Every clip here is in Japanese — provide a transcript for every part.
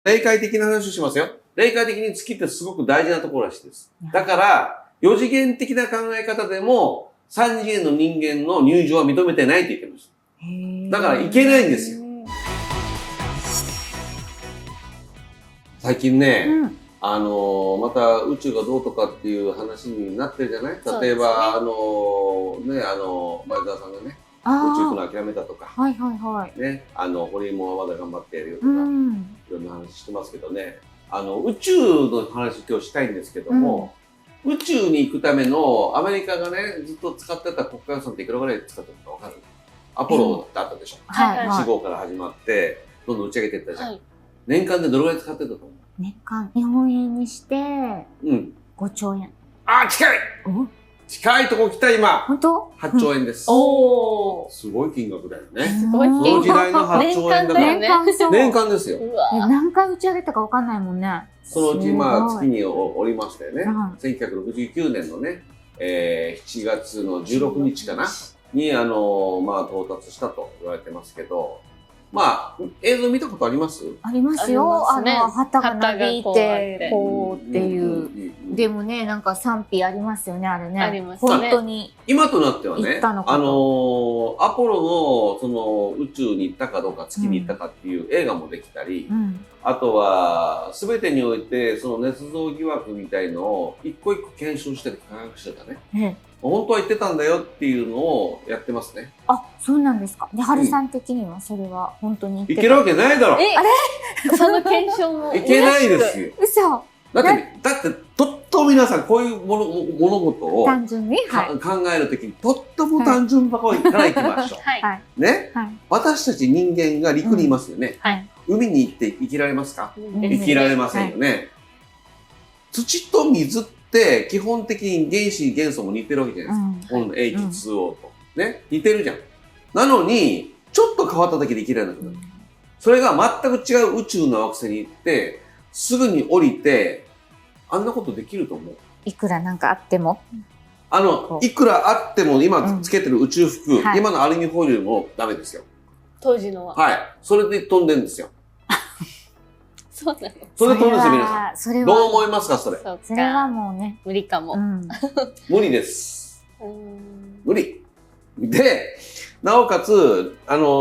霊界的な話をしますよ。霊界的に月ってすごく大事なところらしいです。だから、4次元的な考え方でも、3次元の人間の入場は認めてないと言ってました。だからいけないんですよ。最近ね、また宇宙がどうとかっていう話になってるじゃない？例えば、前澤さんがね、宇宙行くの諦めたとか、ね、ホリエモンはまだ頑張ってやるよとか、いろんな話してますけどね、宇宙の話今日したいんですけども、宇宙に行くためのアメリカがね、ずっと使ってた国家予算っていくらぐらい使ってたかわかる？アポロってあったでしょ。1号から始まって、どんどん打ち上げていったじゃん。年間でどれぐらい使ってたと思う？年間、日本円にして、5兆円。あ、近い！近いとこ来た今。本当？8兆円です。おー。すごい金額だよね。すごい金額。その時代の8兆円だから。年間ですよ。何回打ち上げたかわかんないもんね。そのうち月に降りましたよね。1969年のね、7月の16日かなに、到達したと言われてますけど、映像見たことあります？ありますよ。旗がなびいて、こうっていう。でもね、なんか賛否ありますよね、あれね。ありますね。本当に。今となってはね、アポロのその宇宙に行ったかどうか、月に行ったかっていう映画もできたり、あとは、すべてにおいて、その捏造疑惑みたいのを一個一個検証してる科学者がね、本当は言ってたんだよっていうのをやってますね。あ、そうなんですか。で、春さん的にはそれは本当に言ってた？いけるわけないだろ。あれその検証も。いけないですよ。嘘。だって、とっと皆さんこういう物事を単純に考えるときに、とっても単純なところから行きましょう。ね。私たち人間が陸にいますよね。海に行って生きられますか？生きられませんよね。土と水って基本的に原子元素も似てるわけじゃないですか。この H2O と。ね。似てるじゃん。なのに、ちょっと変わっただけで生きられなくなる。それが全く違う宇宙の惑星に行って、すぐに降りて、あんなことできると思う？いくらなんかあっても？いくらあっても今つけてる宇宙服、今のアルミホイルもダメですよ。当時のは。はい。それで飛んでるんですよ。そうなの？それで飛んでるんですよ、皆さん。どう思いますか、それ。それはもうね。無理かも。無理です。無理。で、なおかつ、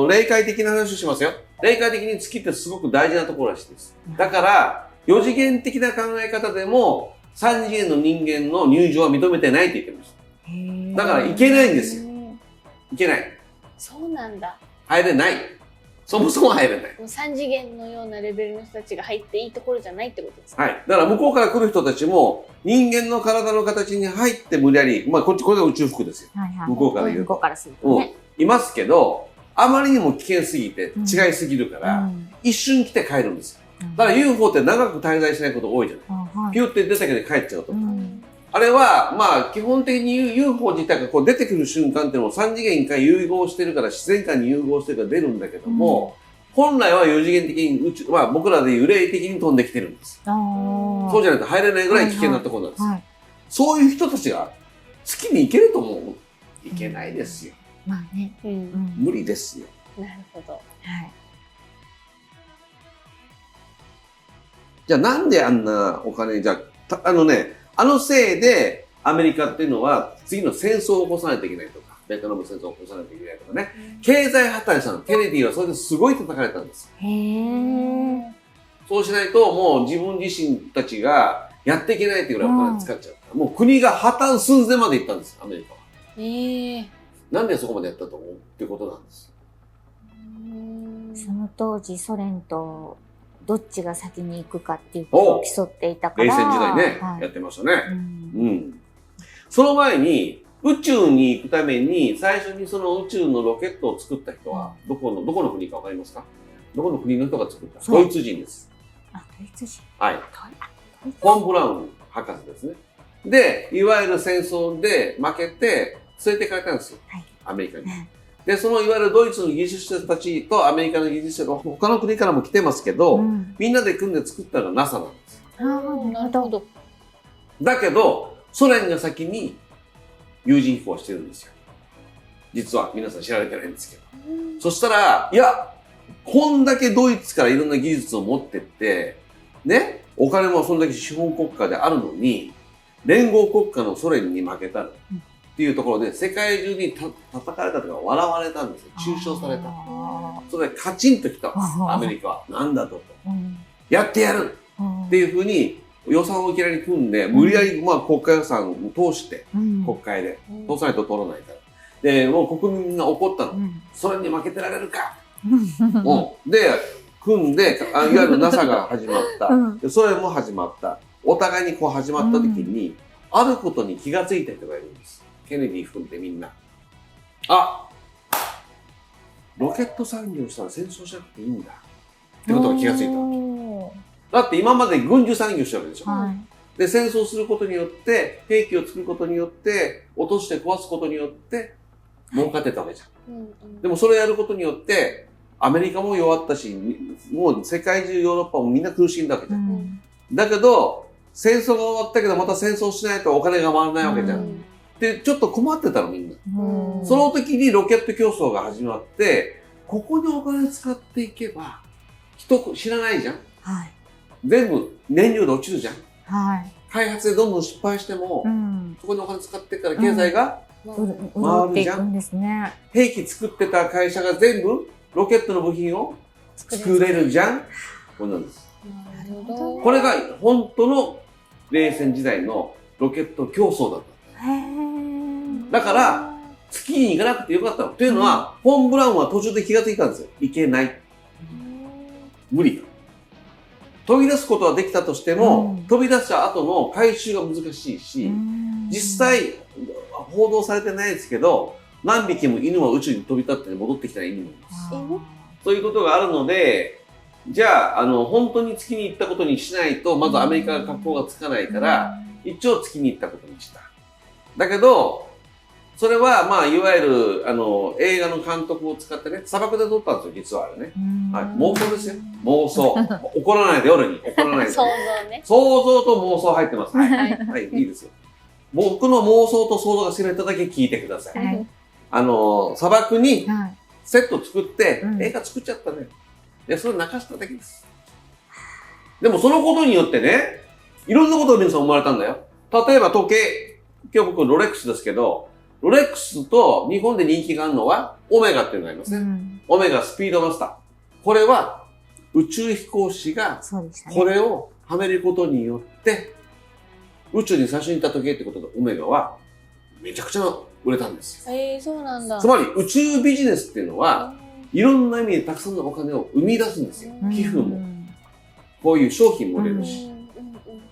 霊界的な話をしますよ。霊界的に月ってすごく大事なところらしいです。だから、4次元的な考え方でも、3次元の人間の入場は認めてないって言ってました。だから、いけないんですよ。いけない。そうなんだ。入れない。そもそも入れない。3次元のようなレベルの人たちが入っていいところじゃないってことですか？はい。だから向こうから来る人たちも、人間の体の形に入って無理やり、これが宇宙服ですよ。向こうから言うと。向こうからするとね。いますけど、あまりにも危険すぎて、違いすぎるから、一瞬来て帰るんですよ。だから UFO って長く滞在しないこと多いじゃない。ピュって出たけど帰っちゃうとか。あれは、基本的に UFO 自体がこう出てくる瞬間っていうのも3次元から融合してるから、自然界に融合してるから出るんだけども、本来は4次元的に宇宙、僕らでいう霊的に飛んできてるんです。そうじゃないと入れないぐらい危険なところなんですよ。そういう人たちが月に行けると思う？いけないですよ。まあね。無理ですよ。なるほど。じゃあなんであんなお金、じゃあ、せいでアメリカっていうのは次の戦争を起こさないといけないとか、ベトナム戦争を起こさないといけないとかね、経済破綻したの。ケネディはそれですごい叩かれたんです。そうしないともう自分自身たちがやっていけないっていうぐらいお金使っちゃった。もう国が破綻寸前まで行ったんです、アメリカは。なんでそこまでやったと思うってことなんです。その当時ソ連とどっちが先に行くかっていうことを競っていたから。冷戦時代ね、やってましたね。その前に宇宙に行くために最初にその宇宙のロケットを作った人はどこの国かわかりますか？どこの国の人が作った？ドイツ人です。ドイツ人。はい。フォン・ブラウン博士ですね。で、いわゆる戦争で負けて連れて行かれたんですよ。アメリカに。で、そのいわゆるドイツの技術者たちとアメリカの技術者が他の国からも来てますけど、みんなで組んで作ったのが NASA なんです。なるほど。だけど、ソ連が先に有人飛行してるんですよ。実は皆さん知られてないんですけど。そしたら、いや、こんだけドイツからいろんな技術を持ってって、ね、お金もそんだけ資本国家であるのに、連合国家のソ連に負けたっていうところで、世界中に叩かれたとか笑われたんですよ。中傷された。それでカチンときたんです、アメリカは。なんだと。やってやるっていうふうに予算をいきなり組んで、無理やりまあ国家予算を通して、国会で、通さないと通らないから。で、もう国民が怒ったの。ソ連に負けてられるか。で、組んで、いわゆる NASA が始まった。でソ連も始まった。お互いにこう始まった時に、あることに気がついた人がいるんです。ケネディ含んでみんな。あ、ロケット産業したら戦争しなくていいんだ。ってことが気がついた。だって今まで軍需産業してるわけでしょ。で、戦争することによって、兵器を作ることによって、落として壊すことによって、儲かってたわけじゃん。でもそれをやることによって、アメリカも弱ったし、もう世界中ヨーロッパもみんな苦しんだわけじゃん。だけど、戦争が終わったけどまた戦争しないとお金が回らないわけじゃん。で、ちょっと困ってたのみんな。その時にロケット競争が始まって、ここにお金使っていけば、人知らないじゃん。全部燃料で落ちるじゃん。開発でどんどん失敗しても、そこにお金使ってから経済が回るじゃん。兵器作ってた会社が全部ロケットの部品を作れるじゃん。これなんです。これが本当の冷戦時代のロケット競争だった。だから月に行かなくてよかったの。というのは、フォン・ブラウンは途中で気がついたんですよ。行けない。無理。飛び出すことはできたとしても、飛び出した後の回収が難しいし、実際報道されてないですけど、何匹も犬は宇宙に飛び立って戻ってきた犬もいます。そういうことがあるので、じゃあ、本当に月に行ったことにしないと、まずアメリカが格好がつかないから、一応月に行ったことにした。だけど、それは、まあ、いわゆる、映画の監督を使ってね、砂漠で撮ったんですよ、実はあれね。妄想ですよ。妄想。怒らないで、俺に。怒らないで。想像ね。想像と妄想入ってます。はい、いいですよ。僕の妄想と想像が知れただけ聞いてください。砂漠にセット作って、映画作っちゃったね。で、それ泣かしただけです。でもそのことによってね、いろんなことを皆さん思われたんだよ。例えば時計、今日僕ロレックスですけど、ロレックスと日本で人気があるのはオメガっていうのがありますね。オメガスピードマスター。これは宇宙飛行士がこれをはめることによって、宇宙に最初に行った時計ってことでオメガはめちゃくちゃ売れたんですよ。そうなんだ。つまり宇宙ビジネスっていうのは、いろんな意味でたくさんのお金を生み出すんですよ。寄付も。こういう商品も売れるし。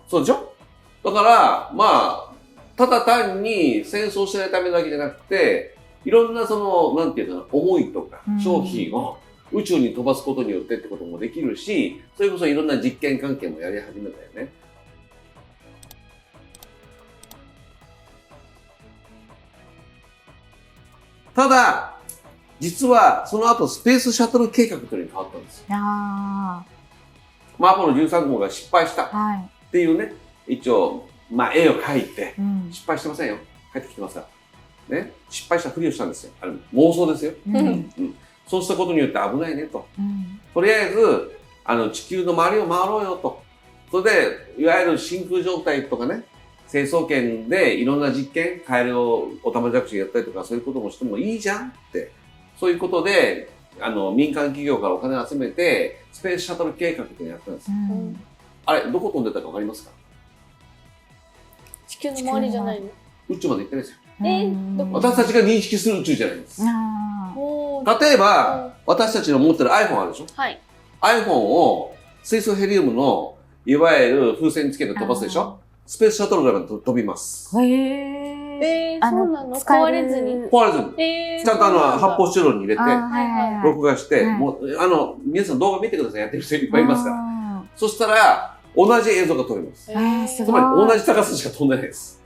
そうでしょ？だから、まあ、ただ単に戦争しないためだけじゃなくて、いろんなその、なんていうかな、思いとか商品を宇宙に飛ばすことによってってこともできるし、それこそいろんな実験関係もやり始めたよね。ただ、実はその後スペースシャトル計画というのに変わったんですよ。まあ、アポロ13号が失敗したっていうね、一応、まあ、絵を描いて、失敗してませんよ。帰ってきてますから。ね。失敗したふりをしたんですよ。あれ、妄想ですよ。そうしたことによって危ないねと。とりあえず、地球の周りを回ろうよと。それで、いわゆる真空状態とかね、成層圏でいろんな実験、カエルをオタマジャクシやったりとか、そういうこともしてもいいじゃんって。そういうことで、民間企業からお金を集めて、スペースシャトル計画っていうのをやったんですよ。あれ、どこ飛んでたかわかりますか？地球の周りじゃないの？宇宙まで行ってないですよ。どこ？私たちが認識する宇宙じゃないんです。例えば、私たちの持ってる iPhone あるでしょ？はい。iPhone を水素ヘリウムのいわゆる風船につけて飛ばすでしょ？スペースシャトルから飛びます。そうなの？壊れずに？壊れずに。ちゃんと発泡スチロールに入れて、録画して、もう、皆さん動画見てください。やってる人いっぱいいますから。そしたら、同じ映像が撮れます。つまり同じ高さしか飛んでないです。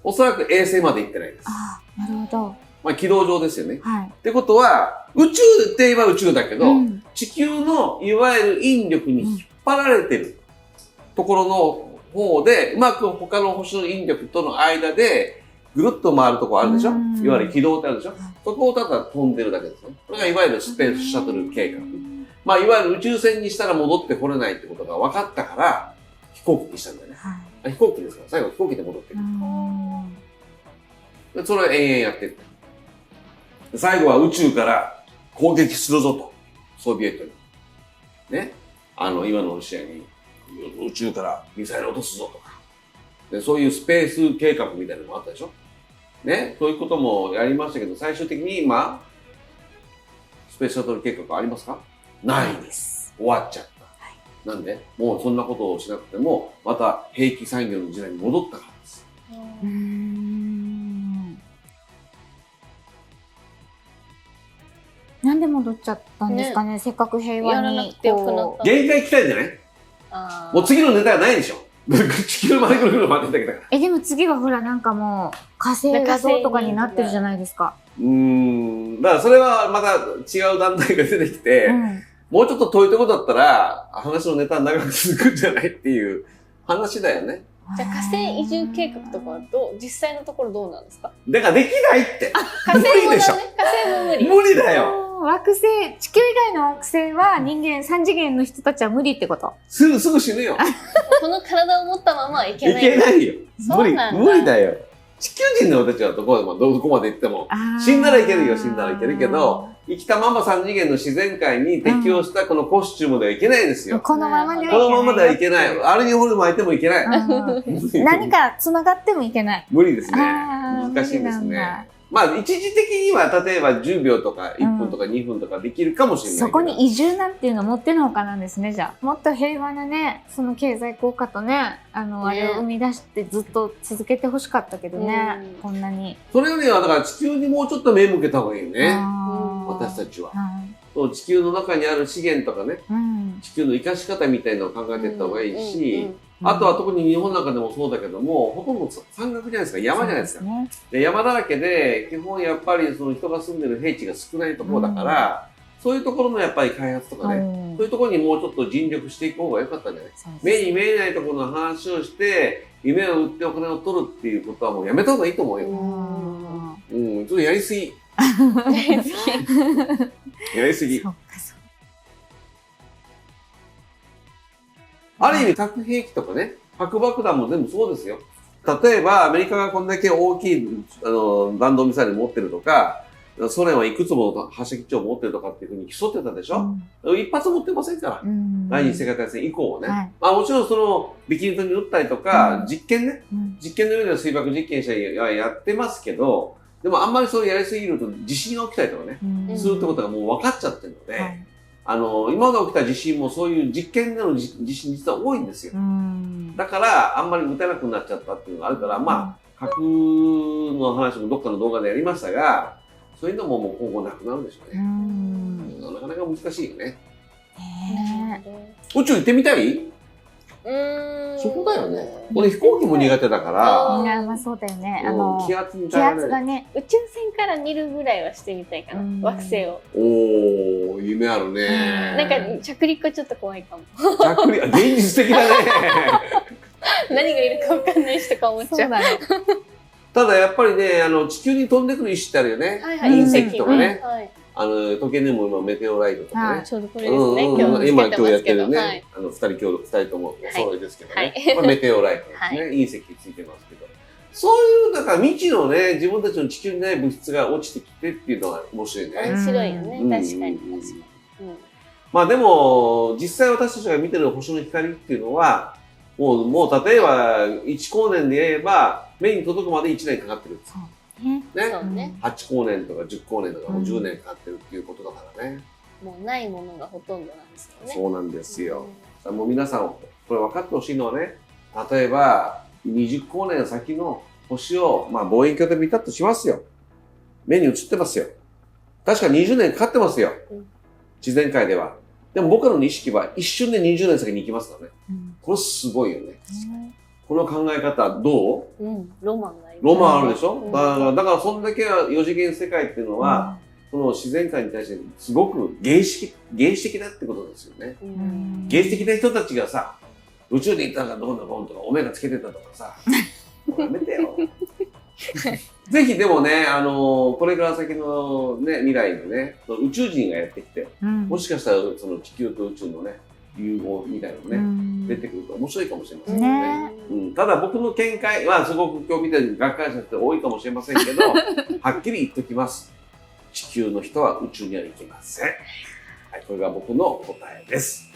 おそらく衛星まで行ってないです。なるほど。まあ軌道上ですよね。ってことは、宇宙って言えば宇宙だけど、地球のいわゆる引力に引っ張られてるところの方で、うまく他の星の引力との間でぐるっと回るとこあるでしょ、うん、いわゆる軌道ってあるでしょ、そこをただ飛んでるだけですね。これがいわゆるスペースシャトル計画。まあ、いわゆる宇宙船にしたら戻ってこれないってことが分かったから、飛行機にしたんだよね。はい、飛行機ですから、最後飛行機で戻ってくる。でそれを延々やってる。最後は宇宙から攻撃するぞと。ソビエトに。ね。今のロシアに宇宙からミサイル落とすぞとか。でそういうスペース計画みたいなのもあったでしょ。ね。そういうこともやりましたけど、最終的に今、スペースシャトル計画ありますか？ないです。終わっちゃった。はい、なんで、もうそんなことをしなくても、また兵器産業の時代に戻ったからです。なんで戻っちゃったんですかね、せっかく平和にこう。限界来たんじゃない？もう次のネタがないでしょ。地球までぐるぐる回ってきたから。でも次はほらなんかもう火星がどうとかになってるじゃないですか。だからそれはまた違う団体が出てきて、もうちょっと遠いところだったら話のネタ長く続くんじゃないっていう話だよね。じゃあ火星移住計画とかは実際のところどうなんですか？だからできないって。火星もだね。火星も無理。無理だよ。惑星、地球以外の惑星は人間3次元の人たちは無理ってこと？すぐ死ぬよ。この体を持ったままはいけない。いけないよ。無理だよ。地球人の俺たちはどこまで行っても死んだらいけるよ、死んだらいけるけど、生きたまま3次元の自然界に適応したこのコスチュームではいけないですよ。このままではいけない。このままではいけない。アルミホイル巻いてもいけない。何か繋がってもいけない。無理ですね。難しいですね。まあ、一時的には、例えば10秒とか1分とか2分とかできるかもしれないけど、そこに移住なんていうのもってのほかなんですね、じゃあ。もっと平和なね、その経済効果とね、あれを生み出してずっと続けてほしかったけどね、こんなに。それよりは、だから地球にもうちょっと目向けた方がいいよね。私たちは。地球の中にある資源とかね、地球の生かし方みたいなのを考えていった方がいいし、あとは特に日本なんかでもそうだけども、ほとんど山岳じゃないですか、山じゃないですか。で山だらけで、基本やっぱりその人が住んでる平地が少ないところだから、そういうところのやっぱり開発とかね、そういうところにもうちょっと尽力していく方が良かったんじゃない？目に見えないところの話をして、夢を売ってお金を取るっていうことはもうやめた方がいいと思うよ。ちょっとやりすぎ。やりすぎ。ある意味核兵器とかね、核爆弾も全部そうですよ。例えばアメリカがこんだけ大きい弾道ミサイル持ってるとか、ソ連はいくつも発射基地を持ってるとかっていうふうに競ってたでしょ、一発持ってませんから。第二次世界大戦以降はね。まあもちろんそのビキニ島に撃ったりとか、実験ね、実験の上では水爆実験者やってますけど、でもあんまりそうやりすぎると地震が起きたりとかね、するってことがもう分かっちゃってるので、今まで起きた地震もそういう実験での地震実は多いんですよ。だからあんまり打てなくなっちゃったっていうのがあるから、まあ核の話もどっかの動画でやりましたが、そういうのももう今後なくなるでしょうね。なかなか難しいよね。宇宙行ってみたい？そこだよね。俺飛行機も苦手だから。まあそうだよね。気圧がね、宇宙船から見るぐらいはしてみたいかな。惑星を。おー、夢あるね。なんか着陸ちょっと怖いかも。着陸、現実的だね。何がいるか分かんないしとか思っちゃう。ただやっぱりね、地球に飛んでくる石ってあるよね。隕石とかね。時計でも今メテオライトとかね。ちょうどこれですね。今日やってるね。二人ともお揃いですけどね。メテオライトですね。隕石ついてますけど。そういう、だから未知のね、自分たちの地球にない物質が落ちてきてっていうのは面白いね。面白いよね。確かに確かに。まあでも、実際私たちが見てる星の光っていうのは、もう例えば1光年で言えば、目に届くまで1年かかってるんですよ。ね。8光年とか10光年とかもう10年かかってるっていうことだからね。もうないものがほとんどなんですよね。そうなんですよ。もう皆さん、これ分かってほしいのはね、例えば20光年先の星を、まあ望遠鏡で見たとしますよ。目に映ってますよ。確か20年かかってますよ。自然界では。でも僕らの意識は一瞬で20年先に行きますからね。これすごいよね。この考え方どう？ロマンがある。ロマンあるでしょ？だからそんだけ4次元世界っていうのは、この自然界に対してすごく原始的だってことですよね。原始的な人たちがさ、宇宙に行ったらどうのこうのとか、お目がつけてたとかさ、やめてよ。ぜひでもね、これから先のね、未来のね、宇宙人がやってきて、もしかしたらその地球と宇宙のね、融合みたいなのね、出てくると面白いかもしれませんね。ただ僕の見解はすごく今日みたいにがっかりした人多いかもしれませんけど、はっきり言っときます。地球の人は宇宙には行きません。はい、これが僕の答えです。